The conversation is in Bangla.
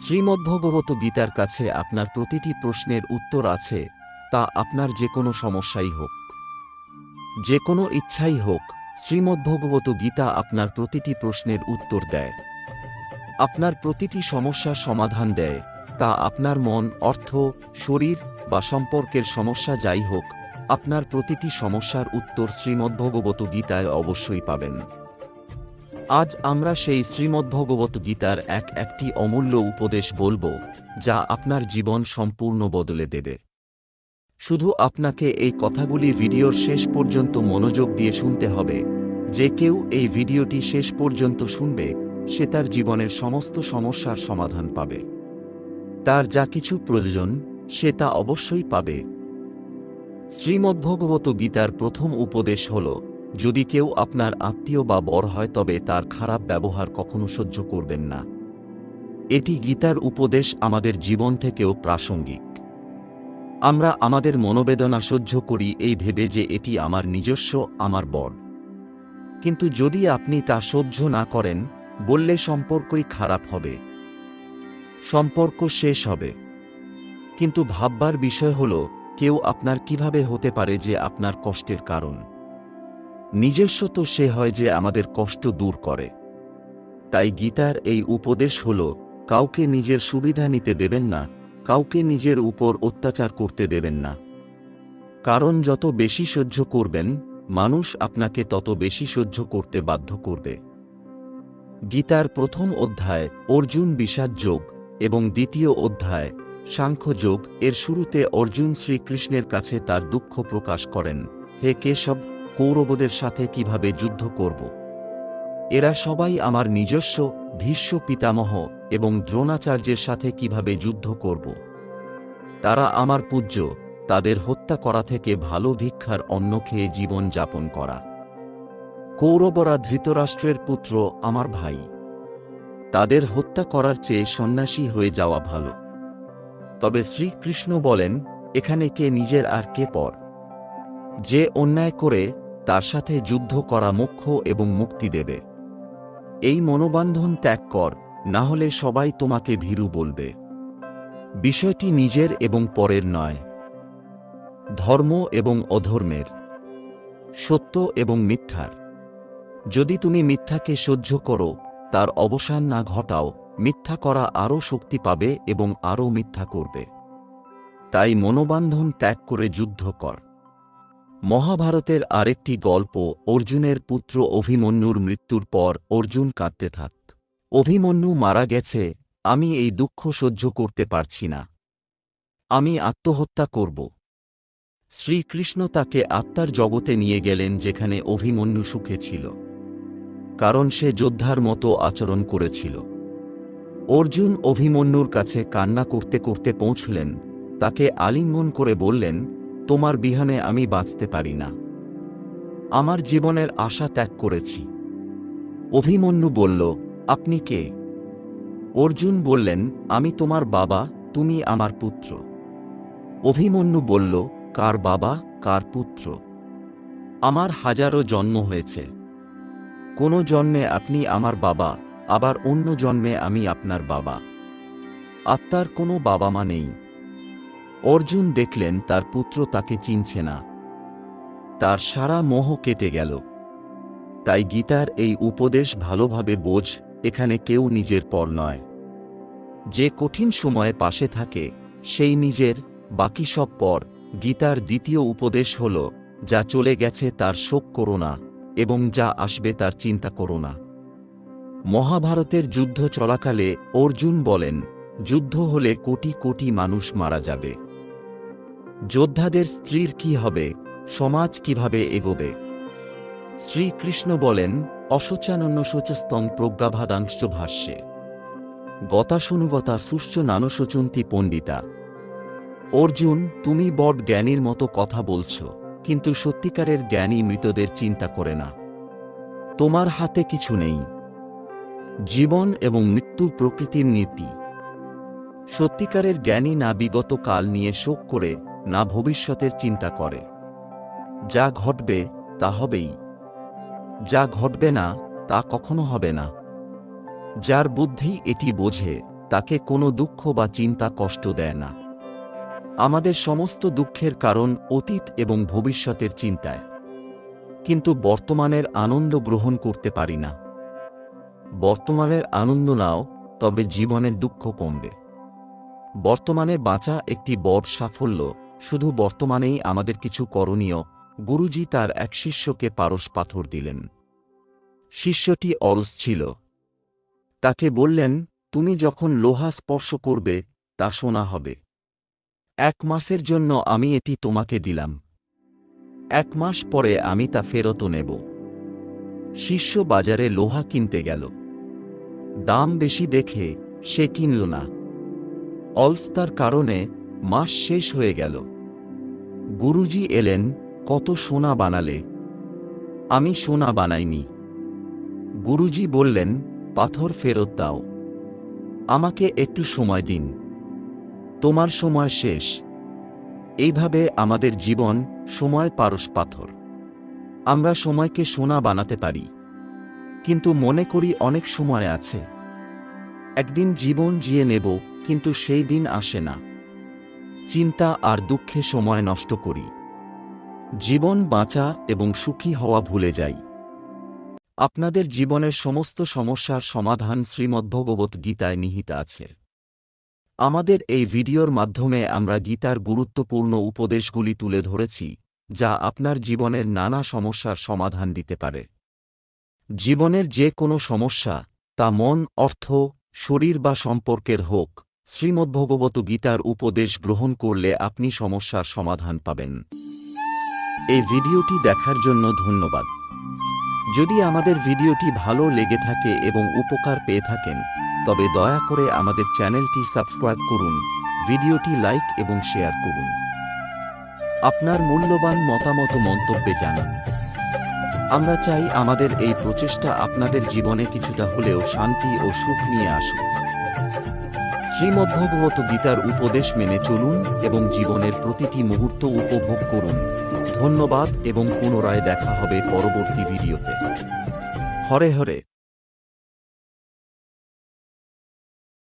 শ্রীমদ্ভগবত গীতার কাছে আপনার প্রতিটি প্রশ্নের উত্তর আছে, তা আপনার যে কোনো সমস্যাই হোক, যে কোনো ইচ্ছাই হোক। শ্রীমদ্ভগবত গীতা আপনার প্রতিটি প্রশ্নের উত্তর দেয়, আপনার প্রতিটি সমস্যার সমাধান দেয়। তা আপনার মন, অর্থ, শরীর বা সম্পর্কের সমস্যা যাই হোক, আপনার প্রতিটি সমস্যার উত্তর শ্রীমদ্ভগবত গীতায় অবশ্যই পাবেন। আজ আমরা সেই শ্রীমদ্ভগবত গীতার একটি অমূল্য উপদেশ বলবো, যা আপনার জীবন সম্পূর্ণ বদলে দেবে। শুধু আপনাকে এই কথাগুলি ভিডিওর শেষ পর্যন্ত মনোযোগ দিয়ে শুনতে হবে। যে কেউ এই ভিডিওটি শেষ পর্যন্ত শুনবে, সে তার জীবনের সমস্ত সমস্যার সমাধান পাবে। তার যা কিছু প্রয়োজন, সে তা অবশ্যই পাবে। শ্রীমদ্ভগবত গীতার প্রথম উপদেশ হল, যদি কেউ আপনার আত্মীয় বা বর হয় তবে তার খারাপ ব্যবহার কখনো সহ্য করবেন না। এটি গীতার উপদেশ আমাদের জীবন থেকেও প্রাসঙ্গিক। আমরা আমাদের মনোবেদনা সহ্য করি এই ভেবে যে এটি আমার নিজস্ব, আমার বর। কিন্তু যদি আপনি তা সহ্য না করেন, বললে সম্পর্কই খারাপ হবে, সম্পর্ক শেষ হবে। কিন্তু ভাববার বিষয় হল, কেউ আপনার কিভাবে হতে পারে যে আপনার কষ্টের কারণ? নিজস্ব তো সে হয় যে আমাদের কষ্ট দূর করে। তাই গীতার এই উপদেশ হল, কাউকে নিজের সুবিধা নিতে দেবেন না, কাউকে নিজের উপর অত্যাচার করতে দেবেন না। কারণ যত বেশি সহ্য করবেন, মানুষ আপনাকে তত বেশি সহ্য করতে বাধ্য করবে। গীতার প্রথম অধ্যায় অর্জুন বিষাদ যোগ এবং দ্বিতীয় অধ্যায় সাংখ্যযোগ এর শুরুতে অর্জুন শ্রীকৃষ্ণের কাছে তার দুঃখ প্রকাশ করেন, হে কেশব, কৌরবদের সাথে কিভাবে যুদ্ধ করব? এরা সবাই আমার নিজস্ব, ভীষ্ম পিতামহ এবং দ্রোণাচার্যের সাথে কিভাবে যুদ্ধ করব? তারা আমার পূজ্য, তাদের হত্যা করা থেকে ভালো ভিক্ষার অন্ন খেয়ে জীবন যাপন করা। কৌরবরা ধৃতরাষ্ট্রের পুত্র, আমার ভাই। তাদের হত্যা করার চেয়ে সন্ন্যাসী হয়ে যাওয়া ভালো। তবে শ্রীকৃষ্ণ বলেন, এখানে কে নিজের আর কে পর? যে অন্যায় করে, তার সাথে যুদ্ধ করা মোক্ষ এবং মুক্তি দেবে। এই মনোবন্ধন ত্যাগ কর, না হলে সবাই তোমাকে ভীরু বলবে। বিষয়টি নিজের এবং পরের নয়, ধর্ম এবং অধর্মের, সত্য এবং মিথ্যার। যদি তুমি মিথ্যাকে সহ্য করো, তার অবসান না ঘটাও, মিথ্যা করা আরও শক্তি পাবে এবং আরও মিথ্যা করবে। তাই মনোবন্ধন ত্যাগ করে যুদ্ধ কর। মহাভারতের আরেকটি গল্প, অর্জুনের পুত্র অভিমন্যুর মৃত্যুর পর অর্জুন কাঁদতে থাক। অভিমন্যু মারা গেছে, আমি এই দুঃখ সহ্য করতে পারছি না, আমি আত্মহত্যা করব। শ্রীকৃষ্ণ তাকে আত্মার জগতে নিয়ে গেলেন, যেখানে অভিমন্যু সুখে ছিল, কারণ সে যোদ্ধার মতো আচরণ করেছিল। অর্জুন অভিমন্যুর কাছে কান্না করতে করতে পৌঁছলেন, তাকে আলিঙ্গন করে বললেন, তোমার বিহানে আমি বাঁচতে পারি না, আমার জীবনের আশা ত্যাগ করেছি। অভিমন্যু বলল, আপনি কে? অর্জুন বললেন, আমি তোমার বাবা, তুমি আমার পুত্র। অভিমন্যু বলল, কার বাবা, কার পুত্র? আমার হাজারো জন্ম হয়েছে। কোনো জন্মে আপনি আমার বাবা, আবার অন্য জন্মে আমি আপনার বাবা। আত্মার কোনো বাবা মা নেই। অর্জুন দেখলেন তার পুত্র তাকে চিনছে না। তার সারা মোহ কেটে গেল। তাই গীতার এই উপদেশ ভালোভাবে বোঝ, এখানে কেউ নিজের পর নয়। যে কঠিন সময়ে পাশে থাকে, সেই নিজের, বাকি সব পর। গীতার দ্বিতীয় উপদেশ হল, যা চলে গেছে তার শোক করো না, এবং যা আসবে তার চিন্তা করো না। মহাভারতের যুদ্ধ চলাকালে অর্জুন বলেন, যুদ্ধ হলে কোটি কোটি মানুষ মারা যাবে। যোদ্ধাদের স্ত্রীর কি হবে, সমাজ কিভাবে এগোবে? শ্রীকৃষ্ণ বলেন, অশোচানন্য শোচস্তং প্রজ্ঞাভাদাংশ ভাষ্যে গতাশুনুগতা সুশ্চ নানশোচন্তি পণ্ডিতা। অর্জুন, তুমি বড় জ্ঞানীর মতো কথা বলছ, কিন্তু সত্যিকারের জ্ঞানী মৃতদের চিন্তা করে না। তোমার হাতে কিছু নেই। জীবন এবং মৃত্যু প্রকৃতির নীতি। সত্যিকারের জ্ঞানী না বিগত কাল নিয়ে শোক করে, না ভবিষ্যতের চিন্তা করে। যা ঘটবে তা হবেই, যা ঘটবে না তা কখনো হবে না। যার বুদ্ধি এটি বোঝে, তাকে কোনো দুঃখ বা চিন্তা কষ্ট দেয় না। আমাদের সমস্ত দুঃখের কারণ অতীত এবং ভবিষ্যতের চিন্তায়, কিন্তু বর্তমানের আনন্দ গ্রহণ করতে পারি না। বর্তমানের আনন্দ নাও, তবে জীবনের দুঃখ কমবে। বর্তমানে বাঁচা একটি বড় সাফল্য। শুধু বর্তমানেই আমাদের কিছু করণীয়। গুরুজি তার এক শিষ্যকে পারস পাথর দিলেন। শিষ্যটি অলস ছিল। তাকে বললেন, তুমি যখন লোহা স্পর্শ করবে তা সোনা হবে। 1 মাসের জন্য আমি এটি তোমাকে দিলাম। 1 মাস পরে আমি তা ফেরত নেব। শিষ্য বাজারে লোহা কিনতে গেল। দাম বেশি দেখে সে কিনল না। অলসতার কারণে মাস শেষ হয়ে গেল। গুরুজি এলেন, কত সোনা বানালে? আমি সোনা বানাইনি। গুরুজি বললেন, পাথর ফেরত দাও। আমাকে একটু সময় দিন। তোমার সময় শেষ। এইভাবে আমাদের জীবন সময় পারস পাথর। আমরা সময়কে সোনা বানাতে পারি, কিন্তু মনে করি অনেক সময় আছে, একদিন জীবন জিয়ে নেব, কিন্তু সেই দিন আসে না। চিন্তা আর দুঃখে সময় নষ্ট করি। জীবন বাঁচা এবং সুখী হওয়া ভুলে যাই। আপনাদের জীবনের সমস্ত সমস্যার সমাধান শ্রীমদ্ভগবত গীতায় নিহিত আছে। আমাদের এই ভিডিওর মাধ্যমে আমরা গীতার গুরুত্বপূর্ণ উপদেশগুলি তুলে ধরেছি, যা আপনার জীবনের নানা সমস্যার সমাধান দিতে পারে। জীবনের যে কোনো সমস্যা, তা মন, অর্থ, শরীর বা সম্পর্কের হোক, শ্রীমদ্ভগবত গীতার উপদেশ গ্রহণ করলে আপনি সমস্যার সমাধান পাবেন। এই ভিডিওটি দেখার জন্য ধন্যবাদ। যদি আমাদের ভিডিওটি ভালো লেগে থাকে এবং উপকার পেয়ে থাকেন, তবে দয়া করে আমাদের চ্যানেলটি সাবস্ক্রাইব করুন, ভিডিওটি লাইক এবং শেয়ার করুন। আপনার মূল্যবান মতামত মন্তব্যে জানান। আমরা চাই আমাদের এই প্রচেষ্টা আপনাদের জীবনে কিছুটা হলেও শান্তি ও সুখ নিয়ে আসুক। শ্রীমদ্ভগবত গীতার উপদেশ মেনে চলুন এবং জীবনের প্রতিটি মুহূর্ত উপভোগ করুন। ধন্যবাদ এবং পুনরায় দেখা হবে পরবর্তী ভিডিওতে। হরে হরে।